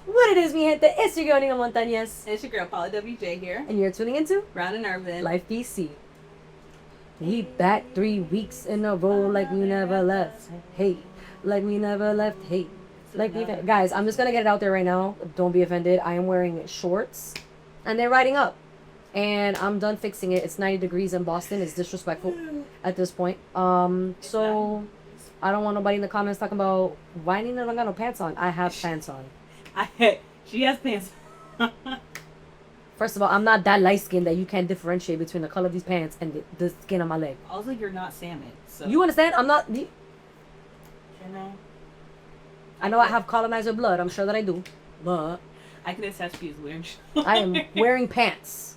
What it is, mi gente? It's your girl, Nina Montañez. It's your girl, Paula WJ here. And you're tuning into Round and Urban. Life DC. We back 3 weeks in a row like we never left. Hey, like we never left. Hey, like we guys. I'm just gonna get it out there right now. Don't be offended. I am wearing shorts, and they're riding up, and I'm done fixing it. It's 90 degrees in Boston. It's disrespectful at this point. So I don't want nobody in the comments talking about why Nina don't got no pants on. I have pants on. She has pants. First of all, I'm not that light skinned that you can't differentiate between the color of these pants and the skin on my leg. Also, you're not salmon. So You understand? I'm not. You know, I know I have colonizer blood. I'm sure that I do. But I can attest to you as wearing. I am wearing pants.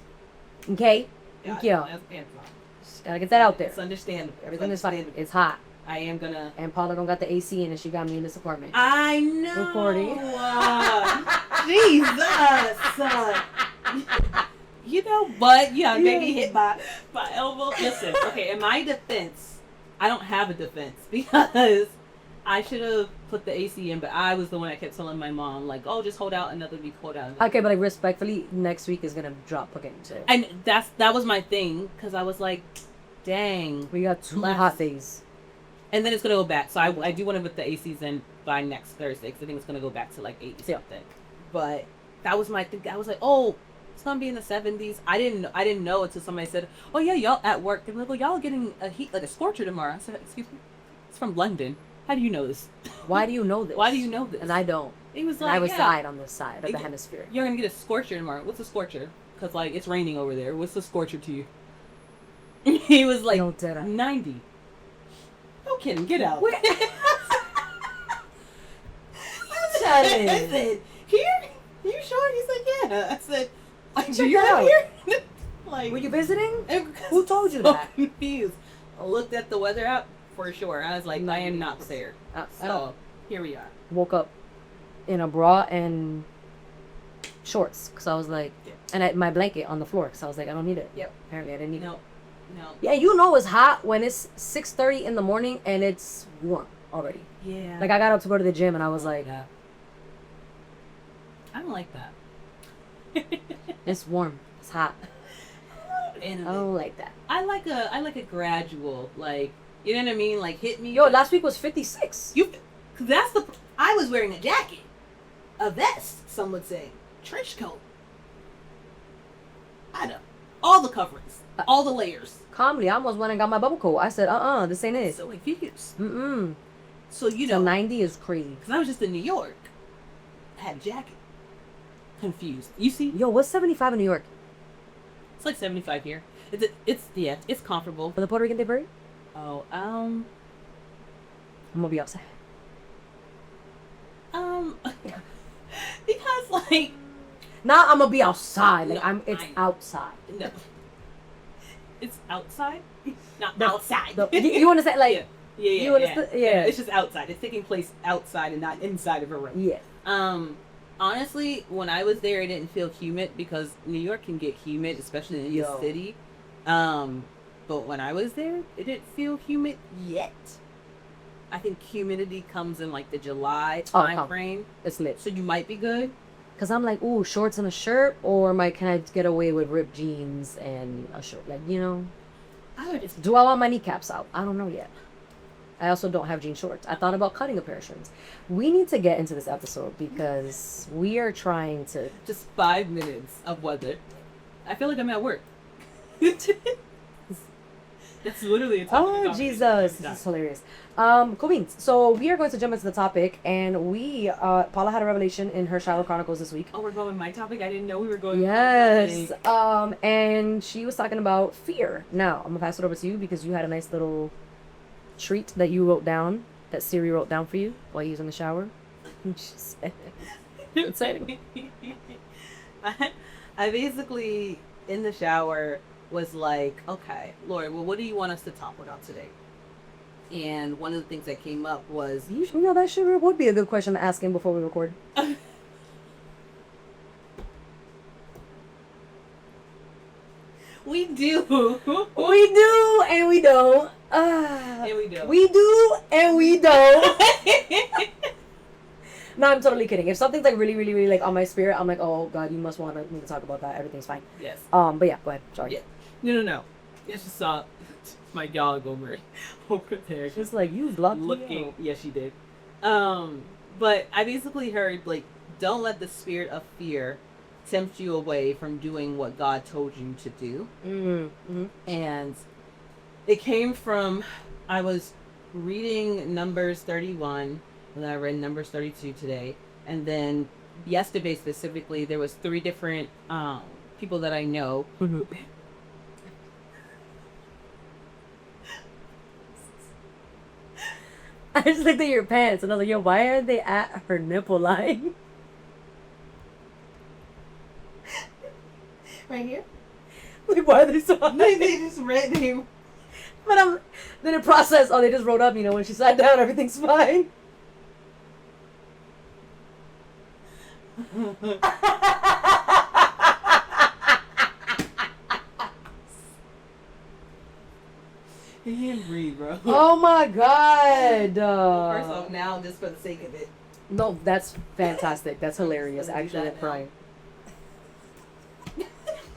Okay? Thank you. That's pants on. Just gotta get that out there. It's understandable. Everything is fine. It's hot. I am gonna. And Paula don't got the AC in and she got me in this apartment. I know. Recording. Jesus. You know what? Yeah, maybe hit by elbow. Listen, okay, in my defense, I don't have a defense because I should have put the AC in, but I was the one that kept telling my mom, like, oh, just hold out another week, hold out another Okay, but like respectfully, next week is gonna drop again. So And that was my thing, because I was like, dang. we got 2 hot days. And then it's going to go back. So I do want to put the ACs in by next Thursday, because I think it's going to go back to like 80 something. But that was my thing. I was like, oh, it's going to be in the 70s. I didn't know until somebody said, oh yeah, y'all at work. They're like, well, y'all are getting a heat, like a scorcher tomorrow. I said, excuse me? It's from London. How do you know this? Why do you know this? Why do you know this? And I don't. He was And like, I was yeah. side on this side of the hemisphere. You're going to get a scorcher tomorrow. What's a scorcher? Because like it's raining over there. What's a scorcher to you? He was like, No, did I? 90. No kidding. Get out. Where- I said, here? You sure? He said, yeah. I said, I So checked you're out out. here. Like, Were you visiting? I'm Who told you so that? confused. I looked at the weather app for sure. I was like, I am not there. I So don't. here we are. Woke up in a bra and shorts because I was like, Yeah. and my blanket on the floor because I was like, I don't need it. Yep. Apparently, I didn't need it. No. Yeah, you know it's hot when it's 6:30 in the morning and it's warm already. Yeah. Like I got up to go to the gym and I was like, I don't like that. it's warm, it's hot. And I don't like that. I like a gradual, like, you know what I mean? Like, hit me. Yo, last week was 56. Cause that's I was wearing a jacket, a vest, some would say, trench coat. I know, all the coverings, all the layers. Calmly, I almost went and got my bubble coat. I said, this ain't it. So it figures. Mm-mm. So you So know, 90 is crazy. cause I was just in New York, I had a jacket. Confused. You see, Yo, what's 75 in New York? it's like 75 here. It's comfortable. For the Puerto Rican Day Parade? Oh, I'm gonna be outside. because like. Now I'm gonna be outside. Like No, it's I know. outside. No. It's outside? Not No, outside. you understand? Like, yeah. you understand? Yeah. It's just outside. It's taking place outside and not inside of a room. yeah. Honestly, when I was there, it didn't feel humid because New York can get humid, especially in the city. But when I was there, it didn't feel humid yet. I think humidity comes in like the July time frame. It's lit. So you might be good. Cause I'm like, ooh, shorts and a shirt, or can I get away with ripped jeans and a shirt? Like, you know, I would just do I want my kneecaps out? I don't know yet. I also don't have jean shorts. I thought about cutting a pair of shorts. We need to get into this episode because we are trying to. just 5 minutes of weather. I feel like I'm at work. That's literally a topic. Oh, Jesus. This is hilarious. Cool beans. So we are going to jump into the topic, and Paula had a revelation in her shower chronicles this week. Oh, we're going with my topic? I didn't know we were going Yes. with my And she was talking about fear. Now, I'm going to pass it over to you because you had a nice little treat that you wrote down, that Siri wrote down for you while you was in the shower. Exciting. I basically, in the shower, was like, okay, Lord, well, what do you want us to talk about today? And one of the things that came up was You know, that sure would be a good question to ask him before we record. we do. We do and we don't. And we don't. We do and we don't. No, I'm totally kidding. If something's like really, really, really like on my spirit, I'm like, oh God, you must want me to talk about that. Everything's fine. Yes. But yeah, go ahead. Sorry. Yeah. No. It's just my dog over there. Just like you blocked me looking. out. Yes, she did. But I basically heard like, don't let the spirit of fear tempt you away from doing what God told you to do. Mm-hmm. And it came from, I was reading Numbers 31, and I read Numbers 32 today, and then yesterday specifically, there was 3 different people that I know. I just looked at your pants and I was like, yo, why are they at her nipple line? Right here? Like, why are they so high? They just read him. But then in process, they just rolled up, when she sat down, everything's fine. He can't breathe, bro. Oh my God. First off, now, just for the sake of it. No, that's fantastic. That's hilarious. Actually, I'm crying.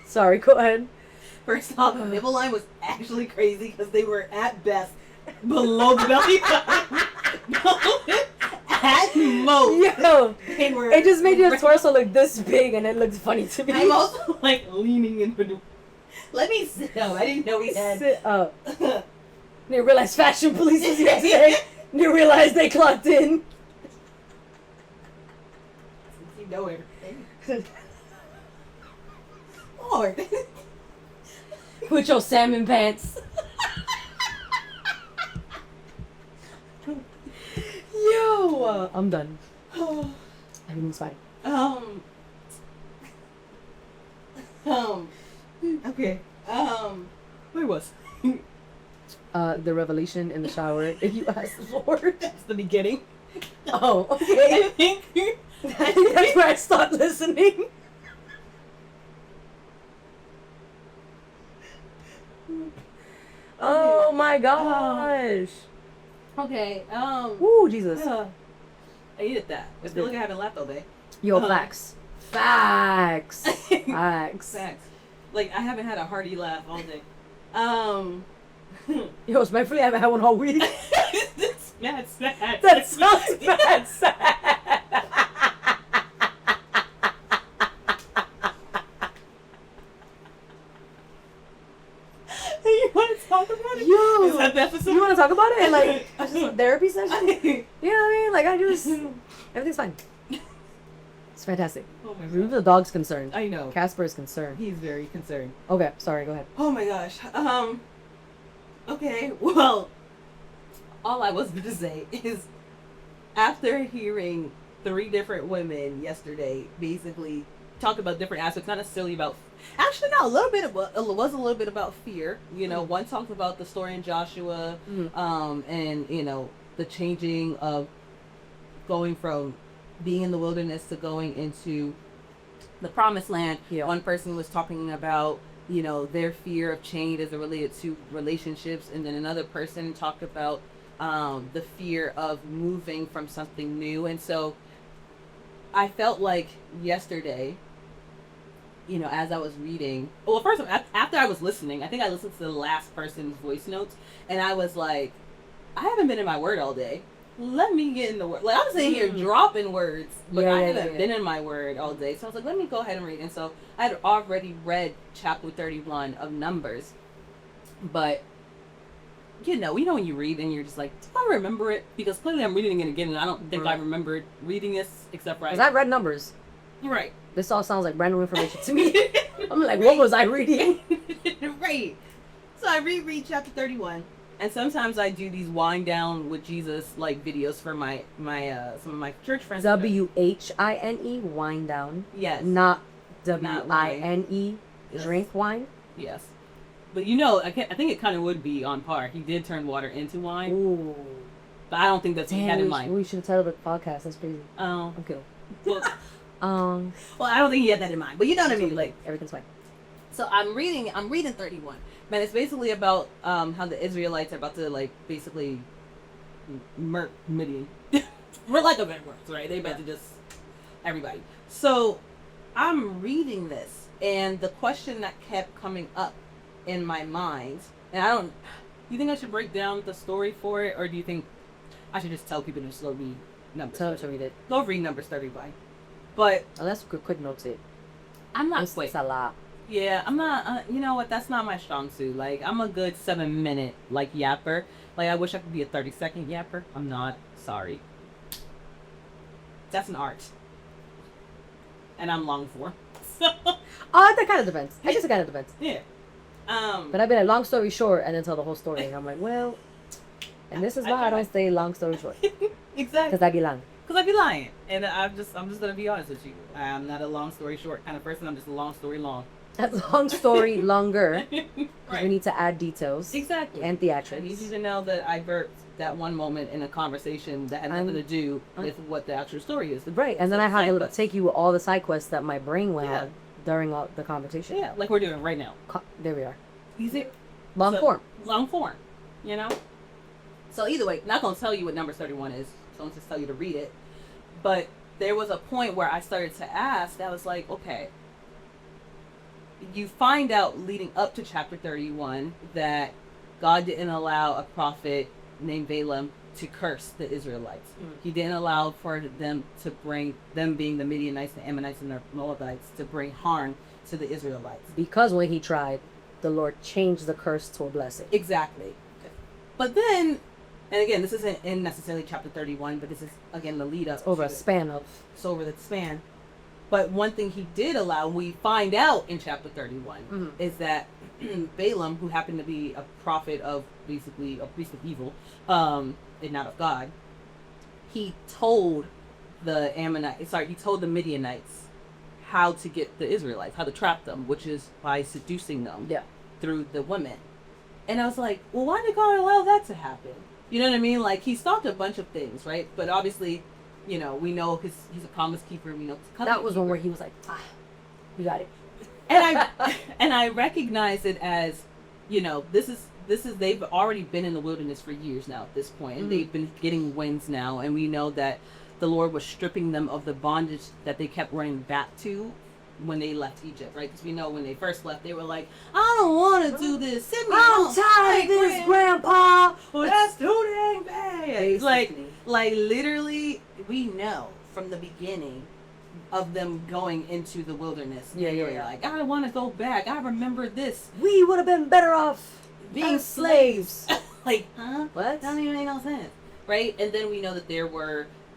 Sorry, go ahead. First off, the nipple line was actually crazy because they were at best below the belly button. At most. Yo, They were. it just made your torso look this big and it looks funny to me. I'm also like leaning into. Let me sit up. I didn't know we had. Sit up. They realized fashion police was yesterday. They realized they clocked in. You know everything. Lord. With your salmon pants. Yo, I'm done. Everything's fine. Okay. Where was? The revelation in the shower. If you ask the Lord. That's the beginning. Oh, okay. I think That's where I stopped listening. Oh my gosh. Okay. Woo, Jesus. I needed that. I feel like I haven't laughed all day. Yo, facts. Facts. Facts. Facts. Like I haven't had a hearty laugh all day. Yo, respectfully, I haven't had one all week. That's mad sad. That sounds bad sad. You want to talk about it? Yo, Is that the episode? you want to talk about it? And like, just a therapy session? You know what I mean? Like, everything's fine. It's fantastic. Oh my Even God. the dog's concerned. I know. Casper is concerned. He's very concerned. Okay, sorry, go ahead. Oh my gosh. Okay, well, all I was going to say is after hearing 3 different women yesterday basically talk about different aspects, not necessarily about, actually, no, a little bit about, it was a little bit about fear. You know, one talked about the story in Joshua, and, the changing of going from being in the wilderness to going into the promised land. Yeah. One person was talking about, their fear of change as it related to relationships, and then another person talked about the fear of moving from something new. And so I felt like yesterday, as I was reading, well, first after I was listening, I think I listened to the last person's voice notes, and I was like, I haven't been in my word all day. Let me get in the word. Like, I'm sitting here dropping words, but I haven't been in my word all day. So I was like, let me go ahead and read. And so I had already read chapter 31 of Numbers. But, when you read and you're just like, do I remember it? Because clearly I'm reading it again, and I don't think I remembered reading this, except for Because I read Numbers. Right. This all sounds like brand new information to me. I'm like, what was I reading? Right. So I reread chapter 31. And sometimes I do these wind down with Jesus like videos for my some of my church friends. WHINE, wind down. Yes. Not WINE, drink wine. Yes. But I think it kind of would be on par. He did turn water into wine, Ooh. but I don't think that's what he had in mind. We should have titled the podcast. That's crazy. Oh, Okay. well, Um. well, I don't think he had that in mind. But you know what I mean, like. Everything's fine. So I'm reading 31. Man, it's basically about how the Israelites are about to like basically murk Midian. We're like a works, right? They about to just everybody. So I'm reading this, and the question that kept coming up in my mind, and I don't. You think I should break down the story for it, or do you think I should just tell people to slow read Numbers? Tell them to read it. Go read Numbers 31. But That's a quick notes. I'm not It's a lot. Yeah, I'm not. You know what? That's not my strong suit. Like, I'm a good 7-minute like yapper. Like, I wish I could be a 30-second yapper. I'm not. Sorry. That's an art, and I'm long for. So That kind of depends. I guess it kind of depends. yeah. But I've been a long story short and then tell the whole story. And I'm like, well, and this is why I don't say long story short. Exactly. Because I be lying. Because I'd be lying, and I'm just gonna be honest with you. I'm not a long story short kind of person. I'm just a long story long. That's long story longer. Right. We need to add details. Exactly. And I theatrics. need you to know that I burped that one moment in a conversation that had nothing to do with what the actual story is. Right. And then I had to Side take you all the side quests that my brain went Yeah. on during all the conversation. Yeah, like we're doing right now. There we are. Easy. Long form. Long form. You know? So either way, not going to tell you what Numbers 31 is. So I'll just tell you to read it. But there was a point where I started to ask, I was like, okay, you find out leading up to chapter 31 that God didn't allow a prophet named Balaam to curse the Israelites. He didn't allow for them to bring, them being the Midianites, the Ammonites, and the Moabites, to bring harm to the Israelites. Because when he tried, the Lord changed the curse to a blessing. Exactly. But then, and again, this isn't in necessarily chapter 31, but this is, again, the lead up. Over a span of... It's over the span. But one thing he did allow, we find out in chapter 31, is that Balaam, who happened to be a prophet of basically a priest of evil, and not of God, he told the he told the Midianites how to get the Israelites, how to trap them, which is by seducing them through the women. And I was like, well, why did God allow that to happen? You know what I mean? Like, he stopped a bunch of things, right? But obviously, you know, we know he's a promise keeper. We know that was one where he was like, you got it. And I recognize it as, you know, this is they've already been in the wilderness for years now at this point, and they've been getting winds now, and we know that the Lord was stripping them of the bondage that they kept running back to when they left Egypt, right? Because we know when they first left, they were like, I don't want to do this. Send me I'm home. tired of this, Grandpa. Well, that's too dang bad. Like literally, we know from the beginning of them going into the wilderness. Yeah. Like, I don't want to go back. I remember this. We would have been better off being slaves. Like, huh? What? That doesn't even make no sense. Right? And then we know that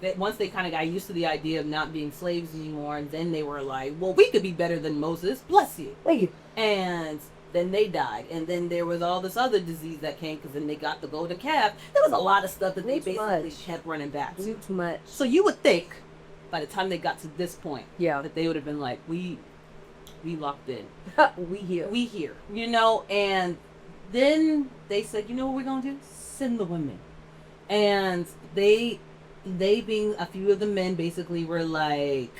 that once they kind of got used to the idea of not being slaves anymore, and then they were like, well, we could be better than Moses. Bless you. Thank you. And then they died. And then there was all this other disease that came because then they got the golden calf. There was a lot of stuff that they basically kept running back to. Too much. So you would think by the time they got to this point, that they would have been like, we locked in. We here. You know, and then they said, you know what we're going to do? Send the women. And they being a few of the men basically were like,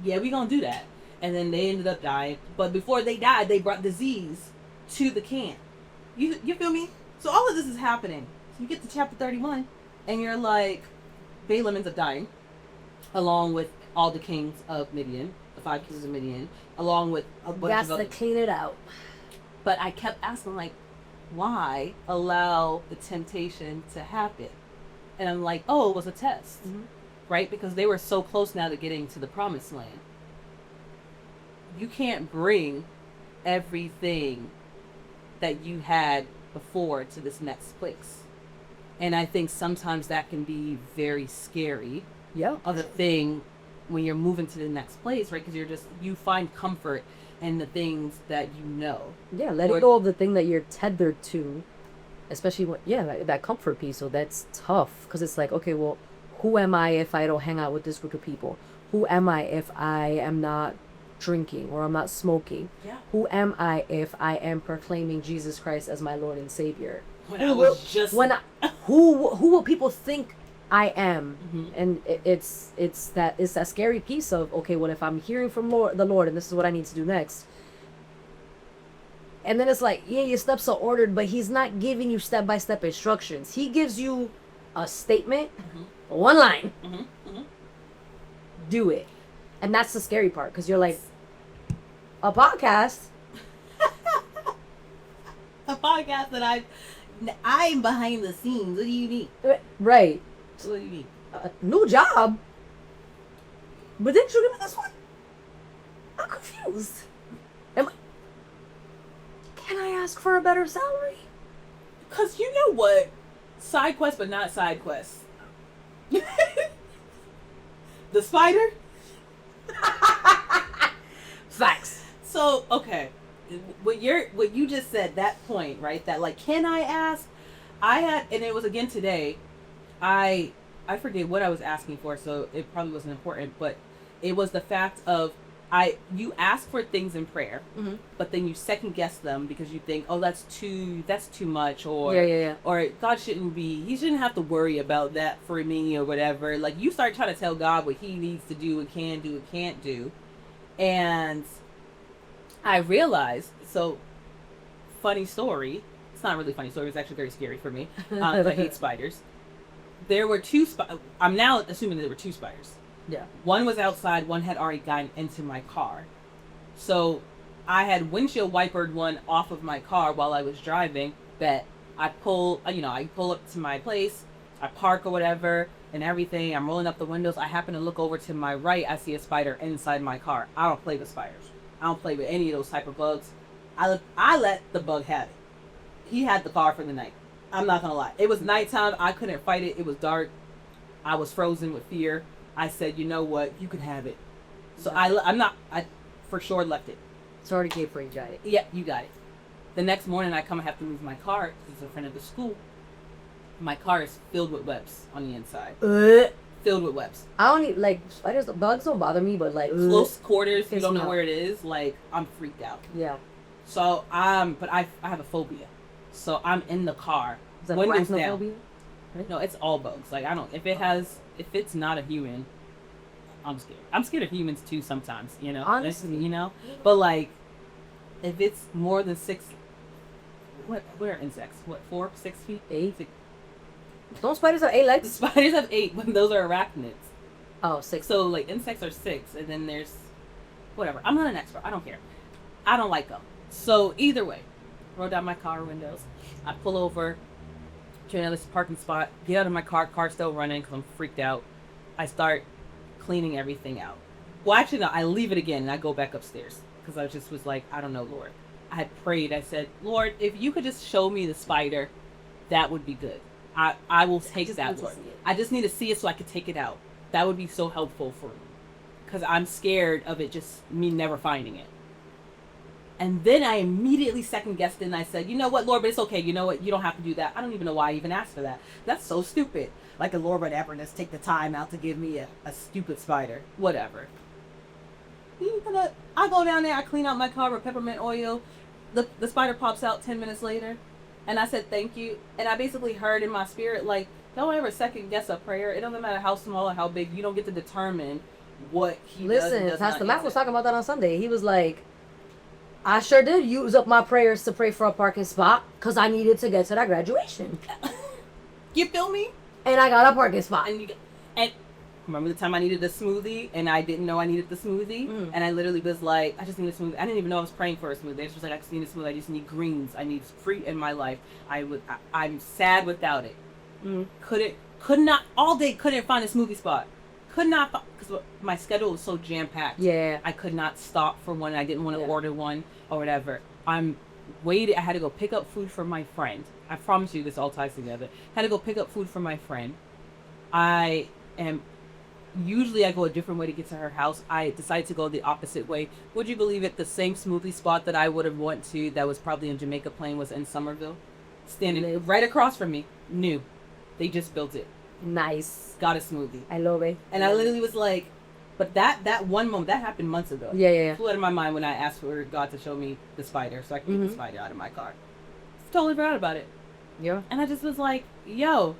yeah, we're going to do that. And then they ended up dying. But before they died, they brought disease to the camp. You feel me? So all of this is happening. So you get to chapter 31, and you're like, Balaam ends up dying, along with all the kings of Midian, the 5 kings of Midian, along with a bunch of to clean it out. But I kept asking, like, why allow the temptation to happen? And I'm like, oh, it was a test, right? Because they were so close now to getting to the promised land. You can't bring everything that you had before to this next place. And I think sometimes that can be very scary. Yeah. Of the thing when you're moving to the next place, right? Because you find comfort in the things that you know. Yeah, letting go of the thing that you're tethered to, especially when, that comfort piece. So that's tough because it's like, okay, well, who am I if I don't hang out with this group of people? Who am I if I am not drinking or I'm not smoking. Yeah. Who am I if I am proclaiming Jesus Christ as my Lord and Savior? Who will people think I am? Mm-hmm. And it's that scary piece of, okay, well, if I'm hearing from the Lord and this is what I need to do next, and then it's like, yeah, your steps are ordered, but he's not giving you step-by-step instructions. He gives you a statement, one line, do it. And that's the scary part, because you're like, a podcast that I'm behind the scenes. What do you need? right, What do you need? new job, but didn't you give me this one? I'm confused. Can I ask for a better salary? Because you know what? Side quest, but not side quest. The spider? Facts. So, okay. What you just said, that point, right? That, like, can I ask? And it was again today, I forget what I was asking for, so it probably wasn't important, but it was the fact of, you ask for things in prayer, but then you second guess them because you think, oh, that's too much, or or he shouldn't have to worry about that for me or whatever. Like, you start trying to tell God what he needs to do and can do and can't do. And I realized, so funny story, it's not really a funny story, it's actually very scary for me. I hate spiders. There were two I'm now assuming there were two spiders. Yeah. One was outside, one had already gotten into my car. So I had windshield wipered one off of my car while I was driving, that I pull up to my place, I park or whatever and everything. I'm rolling up the windows. I happen to look over to my right. I see a spider inside my car. I don't play with spiders. I don't play with any of those type of bugs. I let the bug have it. He had the car for the night. I'm not going to lie. It was nighttime. I couldn't fight it. It was dark. I was frozen with fear. I said, you know what? You can have it. So I for sure left it. It's already paid for, you got it. Yeah, you got it. The next morning I come and have to move my car because it's a friend of the school. My car is filled with webs on the inside. Filled with webs. I don't need, like, spiders, bugs don't bother me, but like close quarters, you don't know out. where it is, like, I'm freaked out. Yeah. So but I have a phobia. So I'm in the car. Is that windows down. arachnophobia? Right? No, it's all bugs. Like, if it's not a human, I'm scared. I'm scared of humans too sometimes, you know? Honestly. But like, if it's more than 6, what are insects? What, 4, 6 feet? 8? 6. Don't spiders have 8 legs? The spiders have 8, but those are arachnids. Oh, 6. So like, insects are 6, and then there's whatever. I'm not an expert. I don't care. I don't like them. So either way, roll down my car windows. I pull over to another parking spot, get out of my car. Car's still running because I'm freaked out. I start cleaning everything out. Well, actually, no. I leave it again and I go back upstairs because I was like, I don't know, Lord. I had prayed. I said, Lord, if you could just show me the spider, that would be good. I will take that, Lord. I just need to see it so I could take it out. That would be so helpful for me because I'm scared of it, just me never finding it. And then I immediately second guessed it and I said, you know what, Lord, but it's okay. You know what? You don't have to do that. I don't even know why I even asked for that. That's so stupid. Like, the Lord would ever just take the time out to give me a stupid spider. Whatever. I go down there, I clean out my car with peppermint oil. The spider pops out 10 minutes later. And I said, thank you. And I basically heard in my spirit, like, don't ever second guess a prayer. It doesn't matter how small or how big. You don't get to determine what he does and does not. Pastor Matt was talking about that on Sunday. He was like, I sure did use up my prayers to pray for a parking spot because I needed to get to that graduation. You feel me? And I got a parking spot. And remember the time I needed a smoothie and I didn't know I needed the smoothie? And I literally was like, I just need a smoothie. I didn't even know I was praying for a smoothie. I just was like, I just need a smoothie. I just need greens. I need fruit in my life. I'm sad without it. Could not, all day couldn't find a smoothie spot. Could not, because my schedule was so jam-packed. Yeah. I could not stop for one. I didn't want to order one or whatever. I had to go pick up food for my friend. I promise you this all ties together. Had to go pick up food for my friend. Usually I go a different way to get to her house. I decided to go the opposite way. Would you believe it? The same smoothie spot that I would have went to that was probably in Jamaica Plain was in Somerville. Standing right across from me. New. They just built it. Nice. Got a smoothie. I love it. And I literally was like, But that one moment, that happened months ago. Yeah. It flew out of my mind when I asked for God to show me the spider so I could get the spider out of my car. Totally forgot about it. Yeah. And I just was like, yo.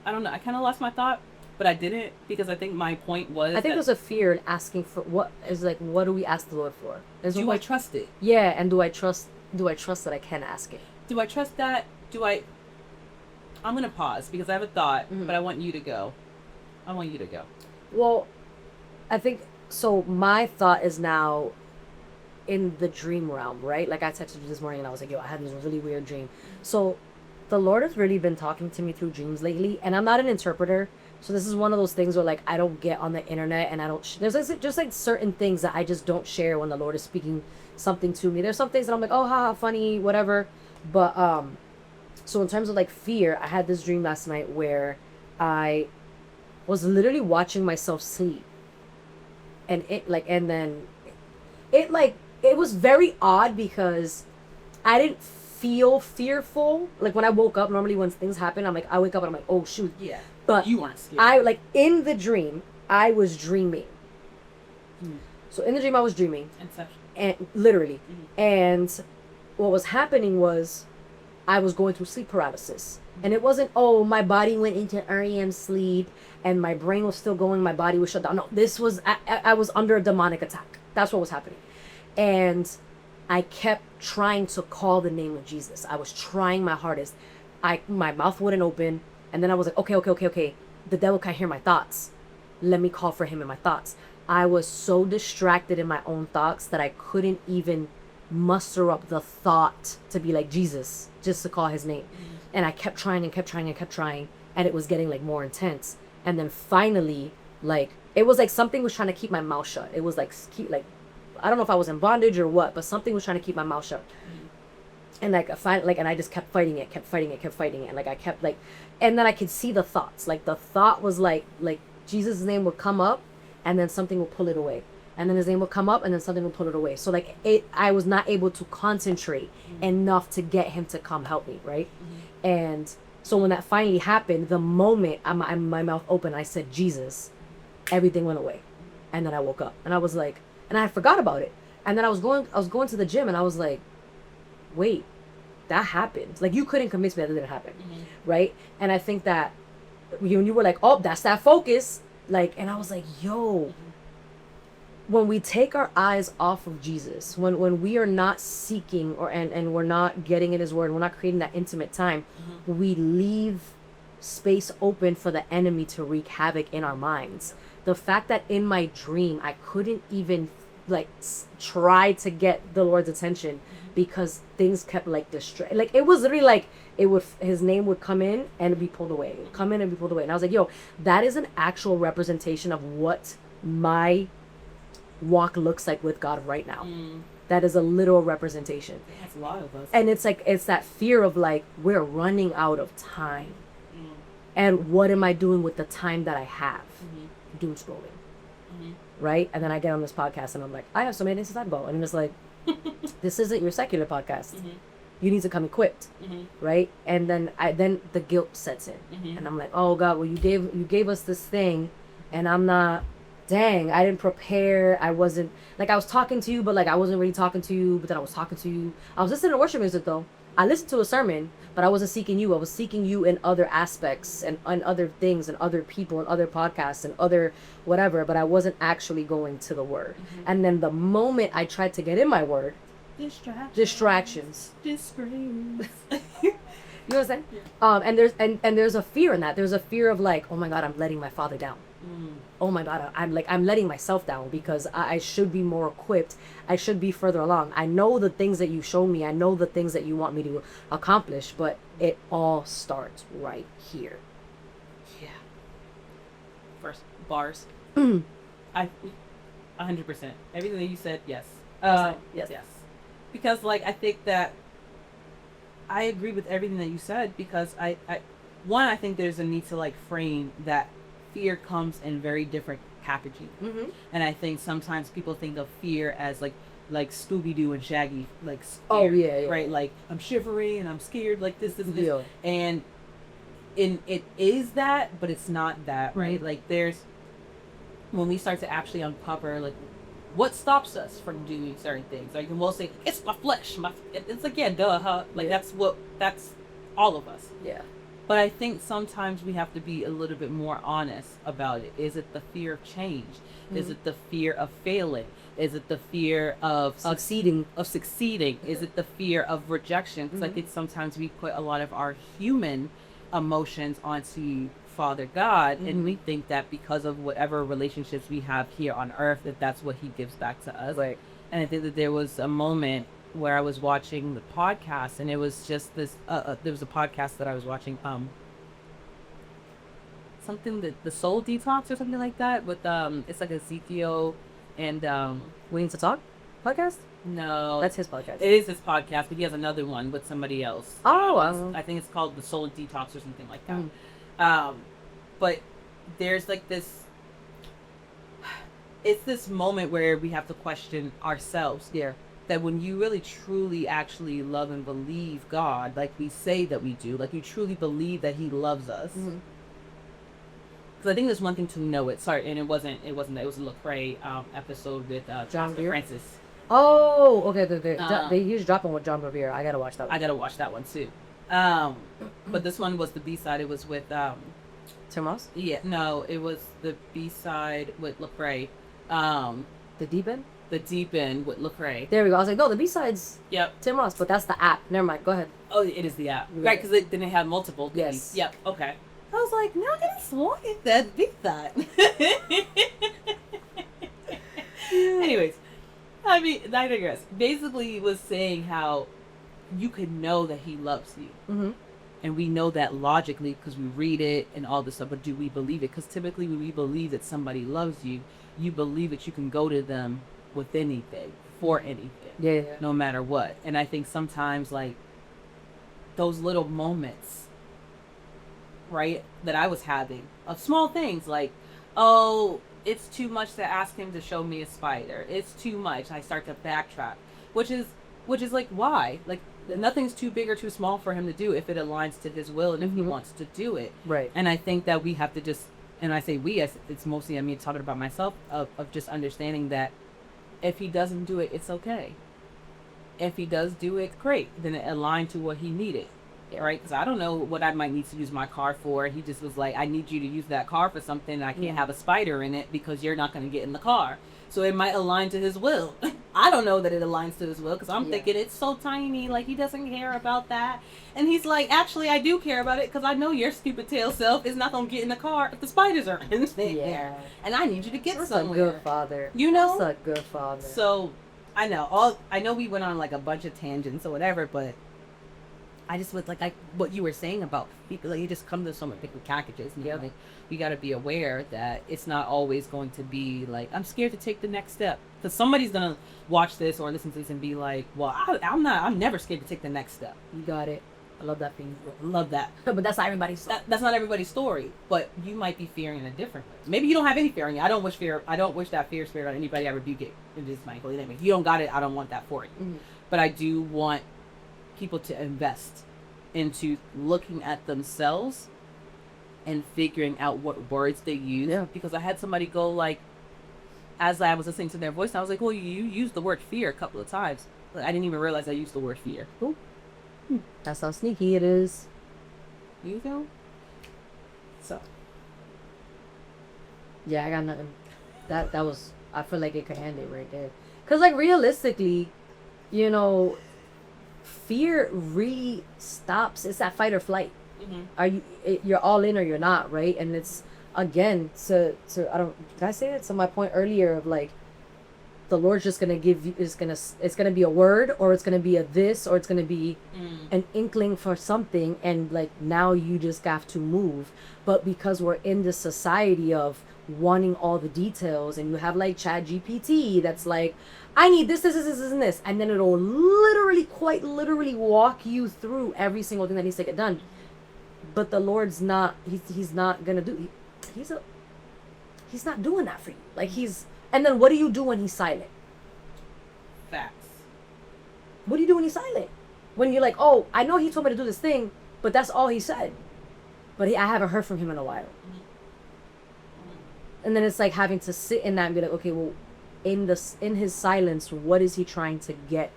I don't know. I kind of lost my thought, but I didn't because I think my point was. I think there's a fear in asking for what do we ask the Lord for? Do I trust it? Yeah, and do I trust that I can ask it? Do I trust that? I'm gonna pause because I have a thought, but I want you to go. Well, I think so. My thought is now in the dream realm, right? Like I texted you this morning and I was like, yo, I had this really weird dream. So the Lord has really been talking to me through dreams lately, and I'm not an interpreter. So this is one of those things where like I don't get on the internet and I don't there's just like certain things that I just don't share when the Lord is speaking something to me. There's some things that I'm like, oh, haha, funny, whatever. But so in terms of like fear, I had this dream last night where I was literally watching myself sleep, and it was very odd because I didn't feel fearful. Like when I woke up, normally when things happen, I wake up and I'm like, oh shoot. Yeah. But you weren't scared. I like in the dream, I was dreaming. So in the dream, I was dreaming. Inception. And literally, and what was happening was, I was going through sleep paralysis, and it wasn't my body went into REM sleep and my brain was still going, my body was shut down. No, this was I was under a demonic attack. That's what was happening, and I kept trying to call the name of Jesus. I was trying my hardest. My mouth wouldn't open, and then I was like, okay. The devil can't hear my thoughts. Let me call for him in my thoughts. I was so distracted in my own thoughts that I couldn't even muster up the thought to be like Jesus, just to call his name. And I kept trying, and it was getting like more intense. And then finally, like it was like something was trying to keep my mouth shut. It was like I don't know if I was in bondage or what, but something was trying to keep my mouth shut. And like and I just kept fighting it, and like I kept like, and then I could see the thoughts. Like the thought was like Jesus' name would come up, and then something would pull it away. And then his name would come up, and then something would pull it away. So like I was not able to concentrate enough to get him to come help me, right? And so when that finally happened, the moment my mouth opened, I said Jesus, everything went away, and then I woke up, and I was like, and I forgot about it. And then I was going to the gym, and I was like, wait, that happened. Like you couldn't convince me that it didn't happen, right? And I think that when you were like, oh, that's that focus, like, and I was like, yo. When we take our eyes off of Jesus, when we are not seeking and we're not getting in his word, we're not creating that intimate time, we leave space open for the enemy to wreak havoc in our minds. The fact that in my dream I couldn't even like try to get the Lord's attention because things kept like like it was literally like his name would come in and be pulled away, and I was like, yo, that is an actual representation of what my walk looks like with God right now. That is a literal representation. That's a lot of us. And it's like it's that fear of like we're running out of time. And what am I doing with the time that I have? Doom scrolling. Right? And then I get on this podcast and I'm like, I have so many things to talk about. And it's like, this isn't your secular podcast. You need to come equipped. Right? And then the guilt sets in. And I'm like, oh God, well you gave us this thing, and I'm not. Dang, I didn't prepare. I wasn't like, I was talking to you, but like I wasn't really talking to you, but then I was talking to you. I was listening to worship music though. I listened to a sermon, but I wasn't seeking you. I was seeking you in other aspects and other things and other people and other podcasts and other whatever, but I wasn't actually going to the word. And then the moment I tried to get in my word, distractions. Disgrace. You know what I'm saying? Yeah. And there's a fear in that. There's a fear of like, oh my God, I'm letting my father down. Oh my God, I'm letting myself down because I should be more equipped. I should be further along. I know the things that you show me. I know the things that you want me to accomplish, but it all starts right here. Yeah. First, bars. I 100%. Everything that you said, yes. Yes. Because like I think that I agree with everything that you said because I think there's a need to like frame that fear comes in very different packaging. And I think sometimes people think of fear as like Scooby-Doo and Shaggy, like scared, oh yeah, right? Like I'm shivering and I'm scared, like this. And it is that, but it's not that, right? Mhm. Like there's when we start to actually uncover like what stops us from doing certain things. Like, and we'll say it's my flesh. It's like, yeah, duh, huh? Like Yeah. that's all of us. Yeah. But I think sometimes we have to be a little bit more honest about it. Is it the fear of change? Is it the fear of failing? Is it the fear of Succeeding. succeeding? Is it the fear of rejection? Because I think sometimes we put a lot of our human emotions onto Father God, and we think that because of whatever relationships we have here on earth, that that's what He gives back to us. Right. And I think that there was a moment where I was watching the podcast, and it was just this. There was a podcast that I was watching. Something that the Soul Detox or something like that. With it's like Ezekiel, and We Need to Talk podcast? no, That's his podcast. it is his podcast, but he has another one with somebody else. Oh, I think it's called the Soul Detox or something like that. Mm. But there's like this. It's this moment where we have to question ourselves. Yeah. That when you really truly actually love and believe God, like we say that we do, like you truly believe that He loves us. Because I think there's one thing to know it. Sorry, and it wasn't that. It was a Lecrae episode with John Pastor Beer? Francis. Oh, okay. They used dropping with John Bevere. I gotta watch that one. I gotta watch that one too. But this one was the B side. It was with Tim Ross? yeah, no, it was the B side with Lecrae. The Deep End? The Deep End with Lecrae. There we go. I was like, no, the B-side's Yep. Tim Ross, but that's the app. Never mind. Go ahead. Oh, it is the app. Yeah. Right, because then it had multiple. Yes. Yep. Okay. I was like, no, it's one that B side. Anyways, I mean, I digress. Basically, he was saying how you can know that He loves you. Mm-hmm. And we know that logically because we read it and all this stuff, but do we believe it? Because typically when we believe that somebody loves you, you believe that you can go to them with anything, for anything, Yeah. no matter what. And I think sometimes like those little moments, right, that I was having of small things like, oh, it's too much to ask Him to show me a spider. It's too much. I start to backtrack, which is like, why? Like, nothing's too big or too small for Him to do if it aligns to His will and if He wants to do it. Right. And I think that we have to just, and I say we, it's mostly me talking about myself, of just understanding that if He doesn't do it, it's okay. If He does do it, great. Then it aligned to what He needed. Right? Because I don't know what I might need to use my car for. He just was like, I need you to use that car for something, and I can't have a spider in it because you're not going to get in the car. So it might align to His will. I don't know that it aligns to His will because I'm thinking it's so tiny, like He doesn't care about that. And He's like, actually, I do care about it because I know your stupid tail self is not going to get in the car if the spiders are in there. Yeah. And I need you to get That's somewhere. a good father. You know? That's a good father. So I know we went on like a bunch of tangents or whatever, but I just would like what you were saying about people, like you just come to so many big packages, and like we got to be aware that it's not always going to be like I'm scared to take the next step because somebody's gonna watch this or listen to this and be like, well, I'm never scared to take the next step. You got it. I love that thing. Love that. But that's not everybody's story. That's not everybody's story, but you might be fearing in a different way. Maybe you don't have any fear in you. I don't wish that fear spirit on anybody. I rebuke it in this my holy name. If you don't got it, I don't want that for you. Mhm. But I do want people to invest into looking at themselves and figuring out what words they use. Yeah. Because I had somebody go like, as I was listening to their voice, I was like, well, you used the word fear a couple of times. Like, I didn't even realize I used the word fear. Ooh. That's how sneaky it is. You know? So. Yeah, I got nothing. That was, I feel like it could end it right there. Because, like, realistically, you know, fear really stops. It's that fight or flight. Mm-hmm. You're all in or you're not, right? And it's, again, did I say it? So my point earlier of, like, the Lord's just gonna give you, it's gonna be a word, or it's gonna be a this, or it's gonna be an inkling for something, and like now you just have to move. But because we're in this society of wanting all the details, and you have like Chat GPT that's like, I need this, and then it'll quite literally walk you through every single thing that needs to get done. But the Lord's not, he's not gonna do, he's not doing that for you. Like and then what do you do when he's silent? Facts. What do you do when he's silent? When you're like, oh, I know he told me to do this thing, but that's all he said. but I haven't heard from him in a while. And then it's like having to sit in that and be like, okay, well, in his silence, what is he trying to get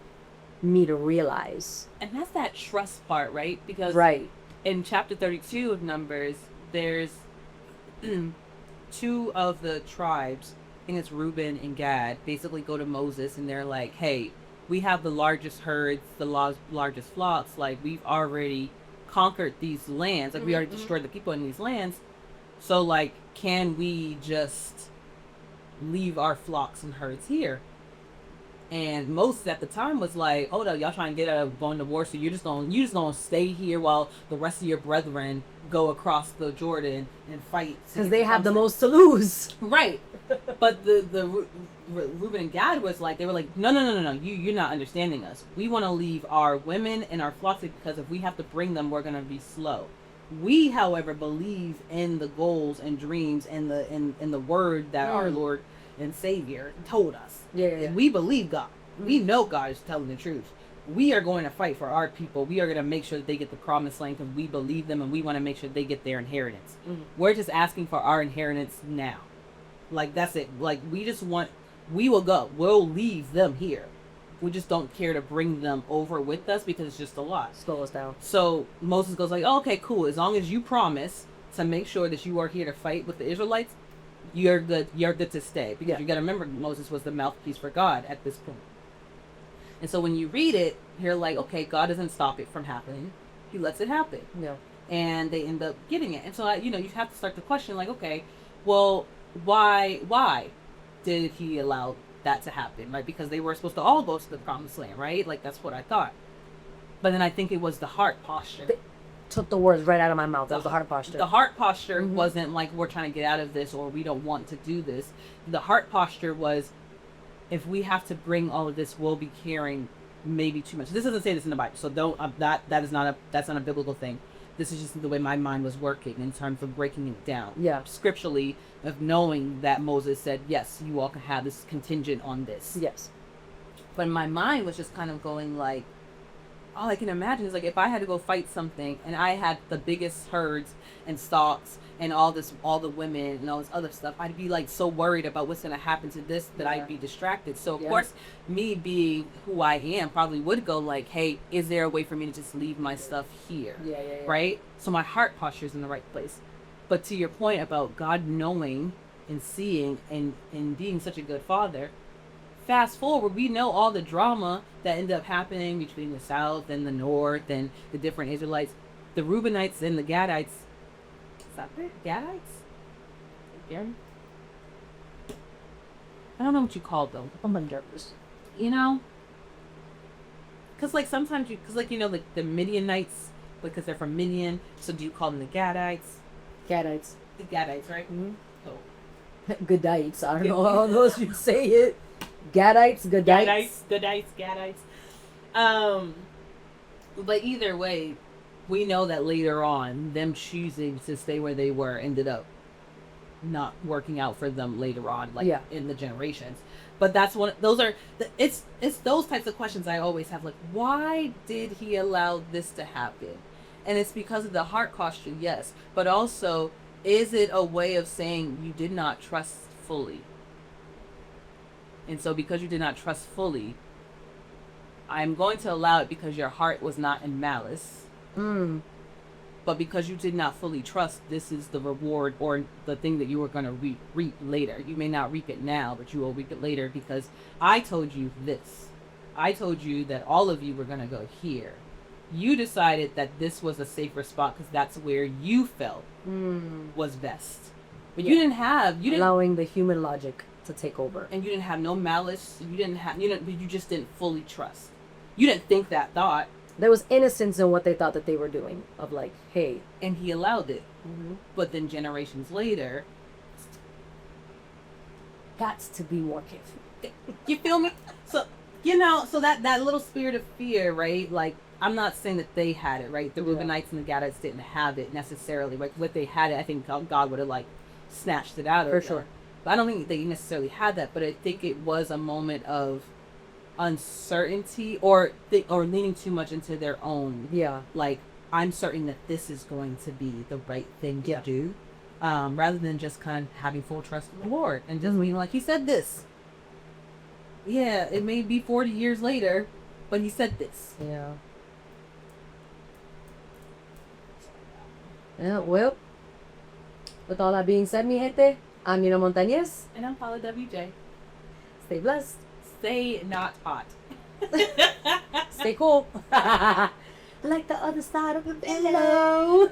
me to realize? And that's that trust part, right? Because right in chapter 32 of Numbers, there's two of the tribes, I think it's Reuben and Gad, basically go to Moses and they're like, hey, we have the largest herds, the largest flocks. Like, we've already conquered these lands. Like, we already destroyed the people in these lands. So, like, can we just leave our flocks and herds here? And Moses at the time was like, "Hold up, y'all trying to get out of going to war, so you just gonna stay here while the rest of your brethren go across the Jordan and fight because they have the most to lose." Right. But the Reuben and Gad was like, they were like, no, you're not understanding us. We want to leave our women and our flocks because if we have to bring them, we're gonna be slow. We, however, believe in the goals and dreams and the word that our Lord and Savior told us. Yeah. We believe God. We know God is telling the truth. We are going to fight for our people. We are going to make sure that they get the promised land because we believe them and we want to make sure they get their inheritance. We're just asking for our inheritance now. Like, that's it. Like, we will go. We'll leave them here. We just don't care to bring them over with us because it's just a lot. Slow us down. So Moses goes like, oh, okay, cool. As long as you promise to make sure that you are here to fight with the Israelites, you're good. You're good to stay. Because you got to remember, Moses was the mouthpiece for God at this point. And so when you read it, you're like, okay, God doesn't stop it from happening. He lets it happen. Yeah. And they end up getting it. And so, you have to start to question, like, okay, well, why did he allow that to happen, right? Because they were supposed to all go to the promised land, right? Like, that's what I thought. But then I think it was the heart posture. Took the words right out of my mouth. That was the heart posture. The heart posture wasn't like, we're trying to get out of this or we don't want to do this. The heart posture was, if we have to bring all of this, we'll be carrying maybe too much. This doesn't say this in the Bible, so don't that's not a biblical thing. This is just the way my mind was working in terms of breaking it down. Yeah. Scripturally, of knowing that Moses said, yes, you all can have this contingent on this. Yes. But my mind was just kind of going like, all I can imagine is like, if I had to go fight something and I had the biggest herds and stocks and all the women and all this other stuff, I'd be like so worried about what's going to happen to this that I'd be distracted. So of course, me being who I am probably would go like, hey, is there a way for me to just leave my stuff here? Yeah. Right? So my heart posture is in the right place. But to your point about God knowing and seeing and being such a good father, fast forward, we know all the drama that ended up happening between the South and the North and the different Israelites. The Reubenites and the Gadites. Is that it? Gadites? Gary? I don't know what you called them. I'm nervous. Because like sometimes like the Midianites, because they're from Midian, so do you call them the Gadites? Gadites. The Gadites, right? Mm-hmm. Oh. Gadites. I don't know how else you'd say it. Gadites. Gadites. But either way, we know that later on, them choosing to stay where they were ended up not working out for them later on, in the generations. But that's it's those types of questions I always have, like, why did he allow this to happen? And it's because of the heart posture, yes, but also, is it a way of saying you did not trust fully? And so because you did not trust fully, I'm going to allow it because your heart was not in malice. But because you did not fully trust, this is the reward or the thing that you are going to reap later. You may not reap it now, but you will reap it later because I told you this. I told you that all of you were going to go here. You decided that this was a safer spot because that's where you felt was best. But you didn't allowing the human logic to take over. And you didn't have no malice. You just didn't fully trust. You didn't think that thought. There was innocence in what they thought that they were doing. Of like, hey. And he allowed it. But then generations later, got to be more careful. You feel me? So, so that little spirit of fear, right? Like, I'm not saying that they had it, right? The Reubenites and the Gadites didn't have it necessarily. Like, if they had it, I think God would have, like, snatched it out of them. For sure. But I don't think they necessarily had that. But I think it was a moment of uncertainty or leaning too much into their own, like, I'm certain that this is going to be the right thing to Yeah. do, rather than just kind of having full trust in the Lord and just being like, He said this. Yeah, it may be 40 years later, but He said this. Yeah. Yeah, well, with all that being said, mi gente, I'm Nina Montañez. And I'm Paula WJ. Stay blessed. Stay not hot. Stay cool. Like the other side of the pillow.